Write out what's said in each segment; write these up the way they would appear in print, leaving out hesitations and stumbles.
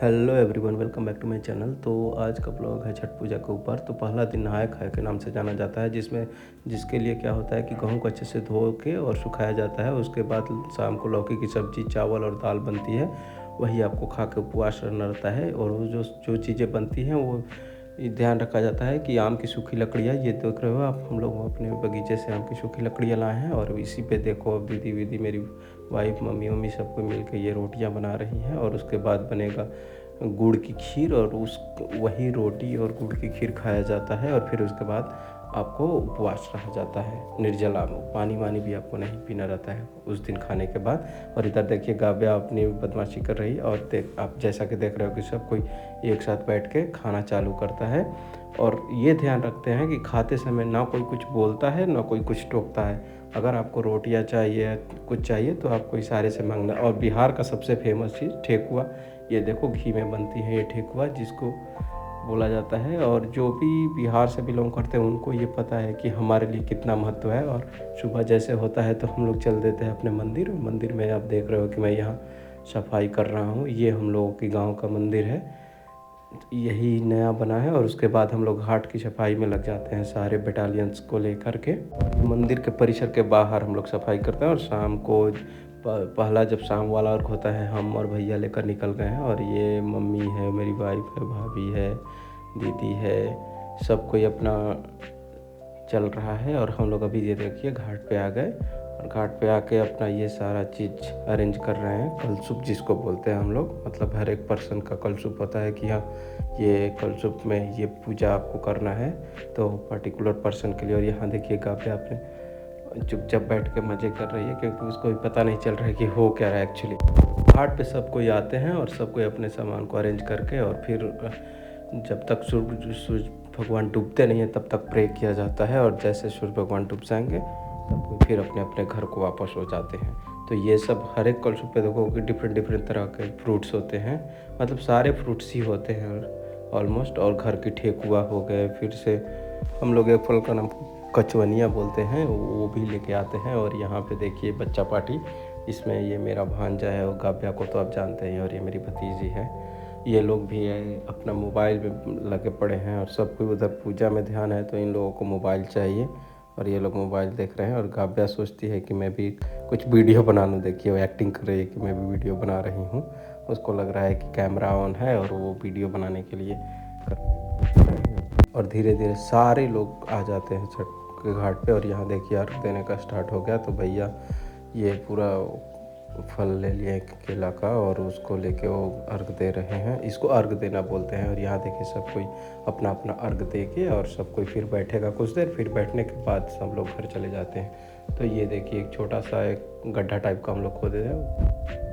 Hello everyone, welcome back to my channel. तो आज का ब्लॉग है छठ पूजा के ऊपर। तो पहला दिन नहाय खाए के नाम से जाना जाता है, जिसके लिए क्या होता है कि गेहूं को अच्छे से धो के और सुखाया जाता है। उसके बाद शाम को लौकी की सब्ज़ी, चावल और दाल बनती है। वही आपको खा के उपवास रहना रहता है। और वो जो जो चीज़ें बनती हैं वो ध्यान रखा जाता है कि आम की सूखी लकड़ियाँ, ये देख रहे हो आप, हम लोग अपने बगीचे से आम की सूखी लकड़ियाँ लाए हैं। और इसी पे देखो अब दीदी वीदी, मेरी वाइफ, मम्मी सब कोई मिल के ये रोटियाँ बना रही हैं। और उसके बाद बनेगा गुड़ की खीर, और वही रोटी और गुड़ की खीर खाया जाता है। और फिर उसके बाद आपको उपवास रहा जाता है, निर्जला में पानी वानी भी आपको नहीं पीना रहता है उस दिन खाने के बाद। और इधर देखिए गाव्या अपनी बदमाशी कर रही है। और आप जैसा कि देख रहे हो कि सब कोई एक साथ बैठ के खाना चालू करता है। और ये ध्यान रखते हैं कि खाते समय ना कोई कुछ बोलता है ना कोई कुछ टोकता है। अगर आपको रोटियां चाहिए, कुछ चाहिए, तो आपको इशारे से मांगना। और बिहार का सबसे फेमस चीज़ ठेकुआ, ये देखो घी में बनती है ये ठेकुआ, जिसको बोला जाता है। और जो भी बिहार से बिलोंग करते हैं उनको ये पता है कि हमारे लिए कितना महत्व है। और सुबह जैसे होता है तो हम लोग चल देते हैं अपने मंदिर। मंदिर में आप देख रहे हो कि मैं यहाँ सफाई कर रहा हूँ। ये हम लोगों की गांव का मंदिर है, यही नया बना है। और उसके बाद हम लोग घाट की सफाई में लग जाते हैं सारे बटालियंस को लेकर के। मंदिर के परिसर के बाहर हम लोग सफाई करते हैं। और शाम को पहला जब शाम वाला अर्घ होता है, हम और भैया लेकर निकल गए हैं। और ये मम्मी है, मेरी वाइफ है, भाभी है, दीदी है, सब कोई अपना चल रहा है। और हम लोग अभी ये देखिए घाट पे आ गए। और घाट पे आके अपना ये सारा चीज़ अरेंज कर रहे हैं। कलशुप जिसको बोलते हैं हम लोग, मतलब हर एक पर्सन का कलशुप होता है कि हाँ, ये कलशुप में ये पूजा आपको करना है तो पर्टिकुलर पर्सन के लिए। और यहाँ देखिए गाव्या अपने चुपचाप बैठ के मज़े कर रही है, क्योंकि उसको भी पता नहीं चल रहा है कि हो क्या रहा है एक्चुअली। घाट पे सब कोई आते हैं और सब कोई अपने सामान को अरेंज करके, और फिर जब तक सूरज भगवान डूबते नहीं हैं तब तक प्रे किया जाता है। और जैसे सूरज भगवान डूब जाएंगे सब कोई फिर अपने अपने घर को वापस हो जाते हैं। तो ये सब हर एक कलशुप पे देखो कि डिफरेंट डिफरेंट तरह के फ्रूट्स होते हैं, मतलब सारे फ्रूट्स ही होते हैं ऑलमोस्ट। और घर की ठेकुआ हो गए, फिर से हम लोग एक फल का नाम कचवनिया बोलते हैं, वो भी लेके आते हैं। और यहाँ पे देखिए बच्चा पार्टी, इसमें ये मेरा भांजा है और गाव्या को तो आप जानते हैं, और ये मेरी भतीजी है। ये लोग भी अपना मोबाइल में लगे पड़े हैं। और सब कोई उधर पूजा में ध्यान है, तो इन लोगों को मोबाइल चाहिए। और ये लोग मोबाइल देख रहे हैं। और गाव्या सोचती है कि मैं भी कुछ वीडियो बना लूँ। देखिए वो एक्टिंग कर रही है कि मैं भी वीडियो बना रही हूँ। उसको लग रहा है कि कैमरा ऑन है और वो वीडियो बनाने के लिए और धीरे धीरे सारे लोग आ जाते हैं छठ के घाट पे। और यहाँ देखिए अर्घ देने का स्टार्ट हो गया। तो भैया ये पूरा फल ले लिए केला का, और उसको लेके वो अर्घ दे रहे हैं। इसको अर्घ देना बोलते हैं। और यहाँ देखिए सब कोई अपना अपना अर्घ दे के, और सब कोई फिर बैठेगा कुछ देर। फिर बैठने के बाद सब लोग घर चले जाते हैं। तो ये देखिए एक छोटा सा एक गड्ढा टाइप का हम लोग खोदे हैं।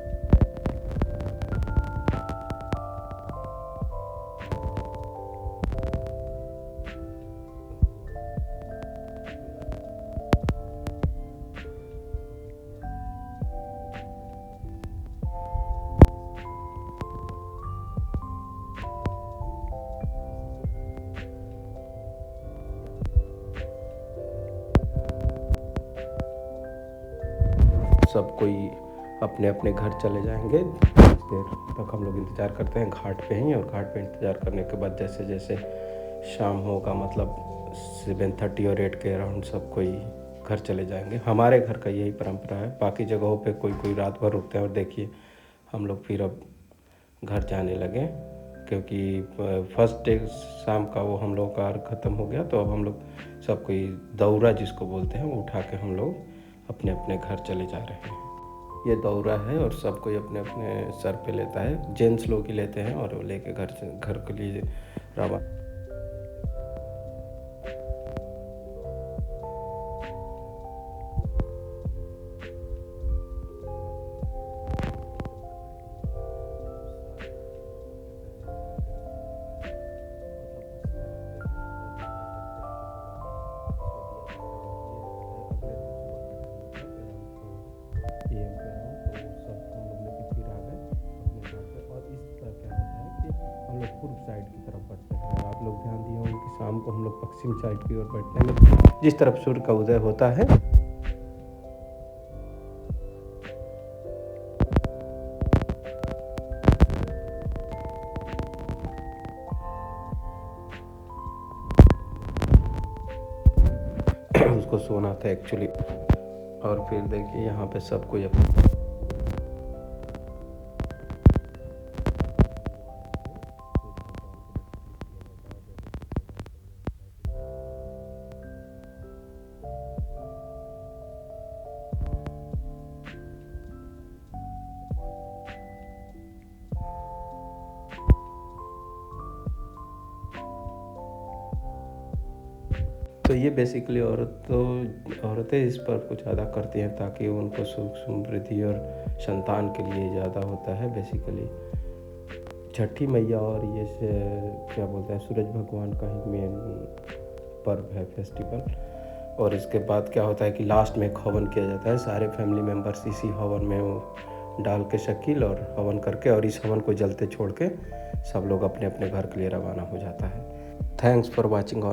सब कोई अपने अपने घर चले जाएंगे। देर तक हम लोग इंतज़ार करते हैं घाट पे ही। और घाट पे इंतज़ार करने के बाद जैसे जैसे शाम होगा, मतलब 7:30 और 8 के अराउंड सब कोई घर चले जाएंगे। हमारे घर का यही परंपरा है। बाकी जगहों पे कोई कोई रात भर रुकते हैं। और देखिए हम लोग फिर अब घर जाने लगे, क्योंकि फर्स्ट डे शाम का वो हम लोग का अर्घ ख़त्म हो गया। तो अब हम लोग सब कोई दौरा जिसको बोलते हैं वो उठा के हम लोग अपने अपने घर चले जा रहे हैं। ये दौरा है और सब कोई अपने अपने सर पे लेता है। जेंट्स लोग ही लेते हैं और वो लेके घर के लिए रवाना। पूर्व साइड की तरफ बढ़ते हैं। और आप लोग ध्यान दिए होंगे कि शाम को हम लोग पश्चिम साइड की ओर बैठते हैं, जिस तरफ सूर्य का उदय होता है। उसको सोना था एक्चुअली। और फिर देखिए यहाँ पे सब कोई अपना तो ये बेसिकली औरतें इस पर्व को ज़्यादा करती हैं ताकि उनको सुख समृद्धि और संतान के लिए ज़्यादा होता है बेसिकली। छठी मैया और ये से क्या बोलते हैं सूरज भगवान का ही मेन पर्व है फेस्टिवल। और इसके बाद क्या होता है कि लास्ट में एक हवन किया जाता है, सारे फैमिली मेम्बर्स इसी हवन में वो डाल के शकील और हवन करके और इस हवन को जलते छोड़ के सब लोग अपने अपने घर के लिए रवाना हो जाता है। Thanks for watching.